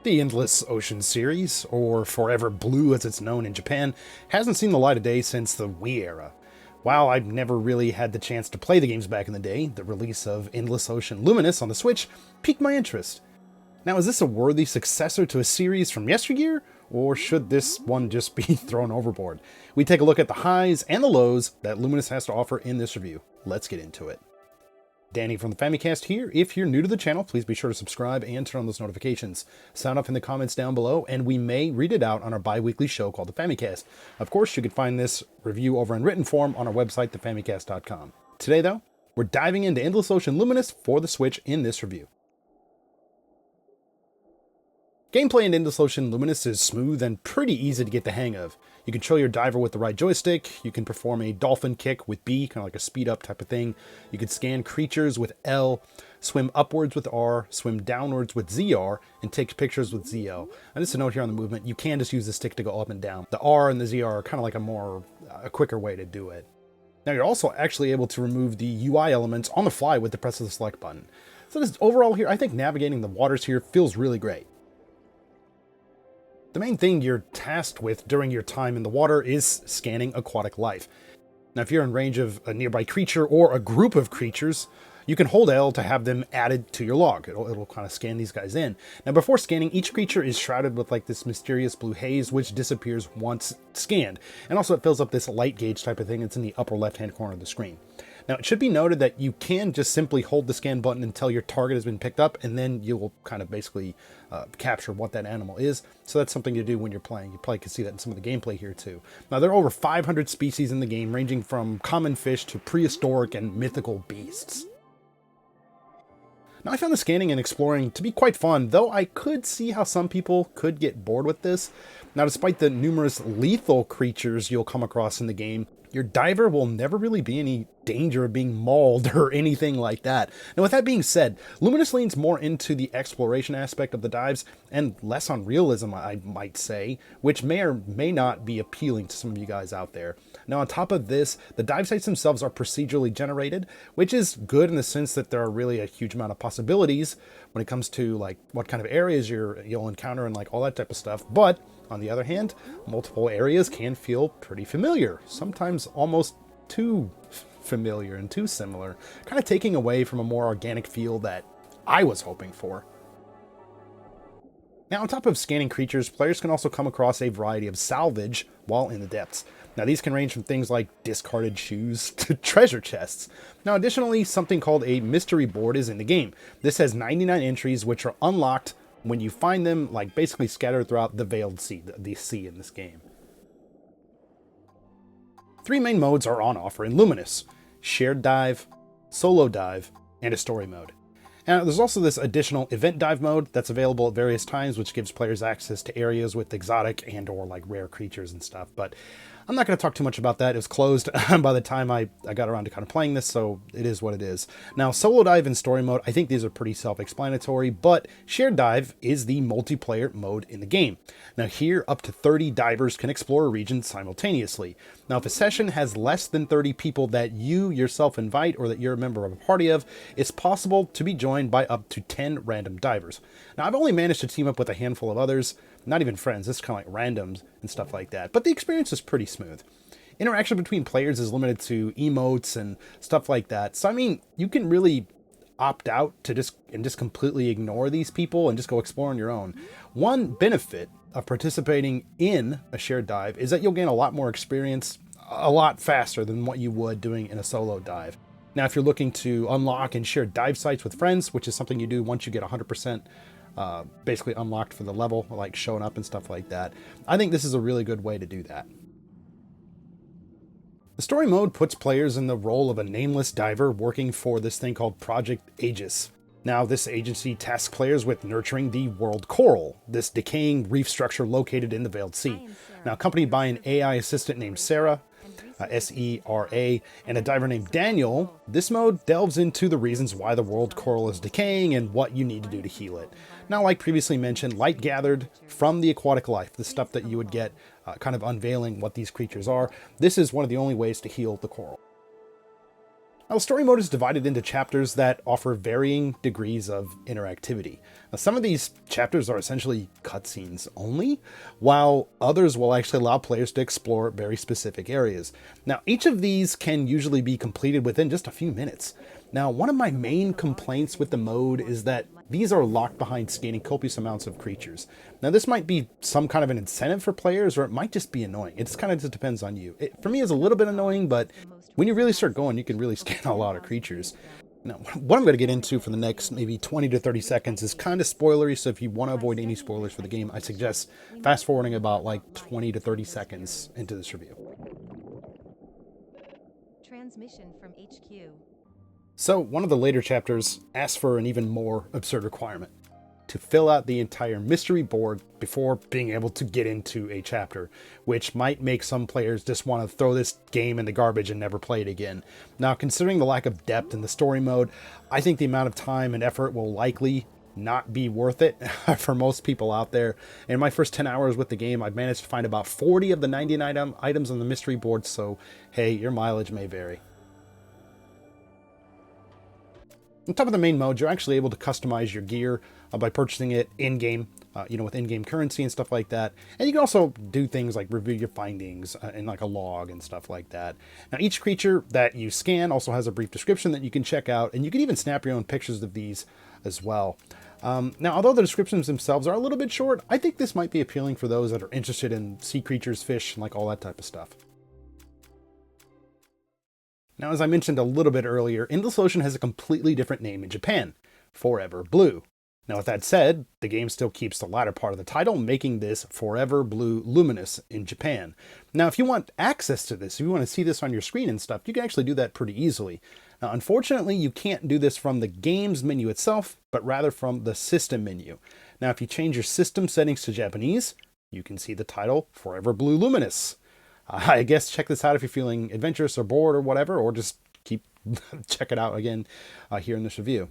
The Endless Ocean series, or Forever Blue as it's known in Japan, hasn't seen the light of day since the Wii era. While I've never really had the chance to play the games back in the day, the release of Endless Ocean Luminous on the Switch piqued my interest. Now, is this a worthy successor to a series from yesteryear, or should this one just be thrown overboard? We take a look at the highs and the lows that Luminous has to offer in this review. Let's get into it. Danny from the Famicast here. If you're new to the channel, please be sure to subscribe and turn on those notifications. Sound off in the comments down below, and we may read it out on our bi-weekly show called the Famicast. Of course, you can find this review over in written form on our website, thefamicast.com. Today, though, we're diving into Endless Ocean Luminous for the Switch in this review. Gameplay in Endless Ocean Luminous is smooth and pretty easy to get the hang of. You control your diver with the right joystick, you can perform a dolphin kick with B, kind of like a speed up type of thing. You can scan creatures with L, swim upwards with R, swim downwards with ZR, and take pictures with ZL. And just a note here on the movement, you can just use the stick to go up and down. The R and the ZR are kind of like a quicker way to do it. Now you're also actually able to remove the UI elements on the fly with the press of the select button. So this overall here, I think navigating the waters here feels really great. The main thing you're tasked with during your time in the water is scanning aquatic life. Now, if you're in range of a nearby creature or a group of creatures, you can hold L to have them added to your log. It'll kind of scan these guys in. Now, before scanning, each creature is shrouded with like this mysterious blue haze, which disappears once scanned. And also it fills up this light gauge type of thing. It's in the upper left-hand corner of the screen. Now, it should be noted that you can just simply hold the scan button until your target has been picked up, and then you will kind of basically capture what that animal is. So that's something to do when you're playing. You probably can see that in some of the gameplay here too. Now, there are over 500 species in the game, ranging from common fish to prehistoric and mythical beasts. Now, I found the scanning and exploring to be quite fun, though I could see how some people could get bored with this. Now, despite the numerous lethal creatures you'll come across in the game, your diver will never really be any danger of being mauled or anything like that. Now, with that being said, Luminous leans more into the exploration aspect of the dives and less on realism, I might say, which may or may not be appealing to some of you guys out there. Now, on top of this, the dive sites themselves are procedurally generated, which is good in the sense that there are really a huge amount of possibilities when it comes to like what kind of areas you'll encounter and like all that type of stuff. But on the other hand, multiple areas can feel pretty familiar, sometimes almost too familiar and too similar, kind of taking away from a more organic feel that I was hoping for. Now, on top of scanning creatures, players can also come across a variety of salvage while in the depths. Now, these can range from things like discarded shoes to treasure chests. Now, additionally, something called a mystery board is in the game. This has 99 entries which are unlocked when you find them, like basically scattered throughout the Veiled Sea, the sea in this game. Three main modes are on offer in Luminous: shared dive, solo dive, and a story mode. Now, there's also this additional event dive mode that's available at various times, which gives players access to areas with exotic and or like rare creatures and stuff. But I'm not going to talk too much about that. It was closed by the time I got around to kind of playing this, so it is what it is. Now, solo dive and story mode, I think these are pretty self-explanatory, but shared dive is the multiplayer mode in the game. Now here, up to 30 divers can explore a region simultaneously. Now, if a session has less than 30 people that you yourself invite or that you're a member of a party of, it's possible to be joined by up to 10 random divers. Now, I've only managed to team up with a handful of others, not even friends, this is kind of like randoms and stuff like that, but the experience is pretty smooth. Interaction between players is limited to emotes and stuff like that, so I mean, you can really opt out to just completely ignore these people and just go explore on your own. One benefit of participating in a shared dive is that you'll gain a lot more experience a lot faster than what you would doing in a solo dive. Now, if you're looking to unlock and share dive sites with friends, which is something you do once you get 100% basically unlocked for the level, like showing up and stuff like that, I think this is a really good way to do that. The story mode puts players in the role of a nameless diver working for this thing called Project Aegis. Now, this agency tasks players with nurturing the world coral, this decaying reef structure located in the Veiled Sea. Now, accompanied by an AI assistant named Sarah, S-E-R-A, and a diver named Daniel, this mode delves into the reasons why the world coral is decaying and what you need to do to heal it. Now, like previously mentioned, light gathered from the aquatic life, the stuff that you would get kind of unveiling what these creatures are, this is one of the only ways to heal the coral. Now, the story mode is divided into chapters that offer varying degrees of interactivity. Now, some of these chapters are essentially cutscenes only, while others will actually allow players to explore very specific areas. Now, each of these can usually be completed within just a few minutes. Now, one of my main complaints with the mode is that these are locked behind scanning copious amounts of creatures. Now, this might be some kind of an incentive for players, or it might just be annoying. It just kind of depends on you. For me, it's a little bit annoying, but when you really start going, you can really scan a lot of creatures. Now, what I'm going to get into for the next maybe 20 to 30 seconds is kind of spoilery, so if you want to avoid any spoilers for the game, I suggest fast forwarding about like 20 to 30 seconds into this review. Transmission from HQ. So, one of the later chapters asks for an even more absurd requirement: to fill out the entire mystery board before being able to get into a chapter, which might make some players just want to throw this game in the garbage and never play it again. Now, considering the lack of depth in the story mode, I think the amount of time and effort will likely not be worth it for most people out there. In my first 10 hours with the game, I've managed to find about 40 of the 99 items on the mystery board, so hey, your mileage may vary. On top of the main mode, you're actually able to customize your gear by purchasing it in-game, with in-game currency and stuff like that. And you can also do things like review your findings in like a log and stuff like that. Now, each creature that you scan also has a brief description that you can check out, and you can even snap your own pictures of these as well. Now, although the descriptions themselves are a little bit short, I think this might be appealing for those that are interested in sea creatures, fish, and like all that type of stuff. Now, as I mentioned a little bit earlier, Endless Ocean has a completely different name in Japan: Forever Blue. Now, with that said, the game still keeps the latter part of the title, making this Forever Blue Luminous in Japan. Now, if you want access to this, if you want to see this on your screen and stuff, you can actually do that pretty easily. Now, unfortunately, you can't do this from the game's menu itself, but rather from the system menu. Now, if you change your system settings to Japanese, you can see the title Forever Blue Luminous. I guess check this out if you're feeling adventurous or bored or whatever, or just check it out again here in this review.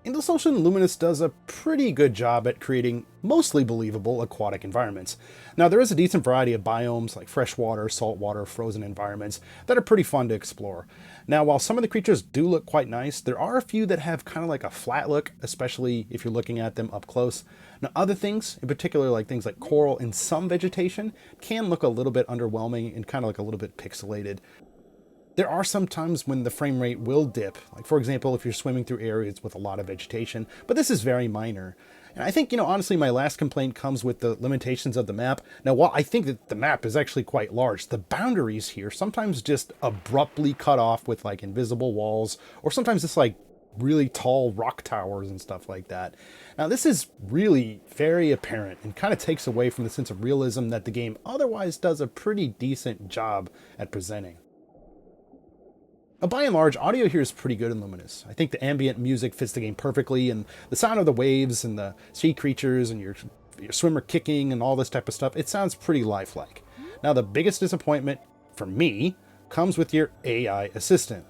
Endless Ocean Luminous does a pretty good job at creating mostly believable aquatic environments. Now, there is a decent variety of biomes like freshwater, saltwater, frozen environments that are pretty fun to explore. Now, while some of the creatures do look quite nice, there are a few that have kind of like a flat look, especially if you're looking at them up close. Now, other things, in particular like things like coral and some vegetation, can look a little bit underwhelming and kind of like a little bit pixelated. There are some times when the frame rate will dip, like for example if you're swimming through areas with a lot of vegetation, but this is very minor. And I think, honestly, my last complaint comes with the limitations of the map. Now, while I think that the map is actually quite large, the boundaries here sometimes just abruptly cut off with like invisible walls, or sometimes just like really tall rock towers and stuff like that. Now, this is really very apparent and kind of takes away from the sense of realism that the game otherwise does a pretty decent job at presenting. Now, by and large, audio here is pretty good in Luminous. I think the ambient music fits the game perfectly, and the sound of the waves and the sea creatures and your swimmer kicking and all this type of stuff, it sounds pretty lifelike. Now, the biggest disappointment for me comes with your AI assistant.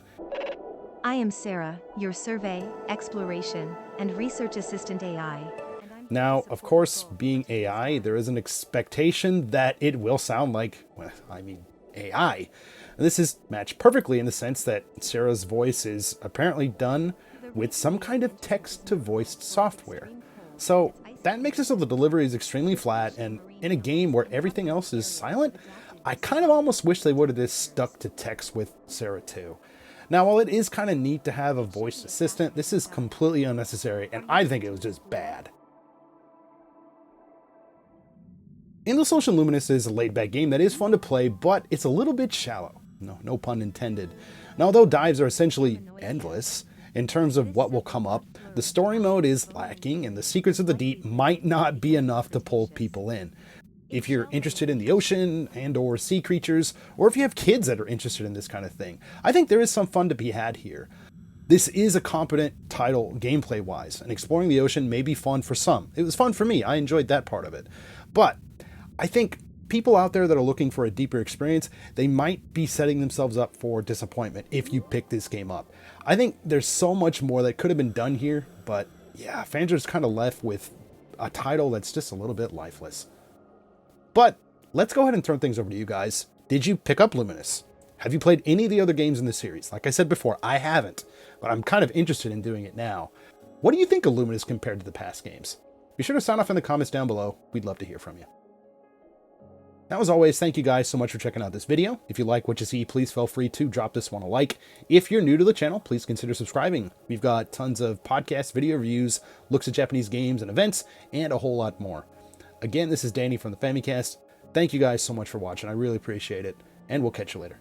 I am Sarah, your survey, exploration, and research assistant AI. Now, of course, being AI, there is an expectation that it will sound like, AI. And this is matched perfectly in the sense that Sarah's voice is apparently done with some kind of text-to-voice software. So that makes it so the delivery is extremely flat, and in a game where everything else is silent, I kind of almost wish they would have just stuck to text with Sarah too. Now, while it is kind of neat to have a voice assistant, this is completely unnecessary, and I think it was just bad. Endless Ocean Luminous is a laid-back game that is fun to play, but it's a little bit shallow. No pun intended. Now, although dives are essentially endless in terms of what will come up, the story mode is lacking, and the secrets of the deep might not be enough to pull people in. If you're interested in the ocean and or sea creatures, or if you have kids that are interested in this kind of thing, I think there is some fun to be had here. This is a competent title gameplay-wise, and exploring the ocean may be fun for some. It was fun for me. I enjoyed that part of it. But I think people out there that are looking for a deeper experience, they might be setting themselves up for disappointment if you pick this game up. I think there's so much more that could have been done here, but yeah, fans are just kind of left with a title that's just a little bit lifeless. But let's go ahead and turn things over to you guys. Did you pick up Luminous? Have you played any of the other games in the series? Like I said before, I haven't, but I'm kind of interested in doing it now. What do you think of Luminous compared to the past games? Be sure to sign off in the comments down below. We'd love to hear from you. Now, as always, thank you guys so much for checking out this video. If you like what you see, please feel free to drop this one a like. If you're new to the channel, please consider subscribing. We've got tons of podcasts, video reviews, looks at Japanese games and events, and a whole lot more. Again, this is Danny from the Famicast. Thank you guys so much for watching. I really appreciate it, and we'll catch you later.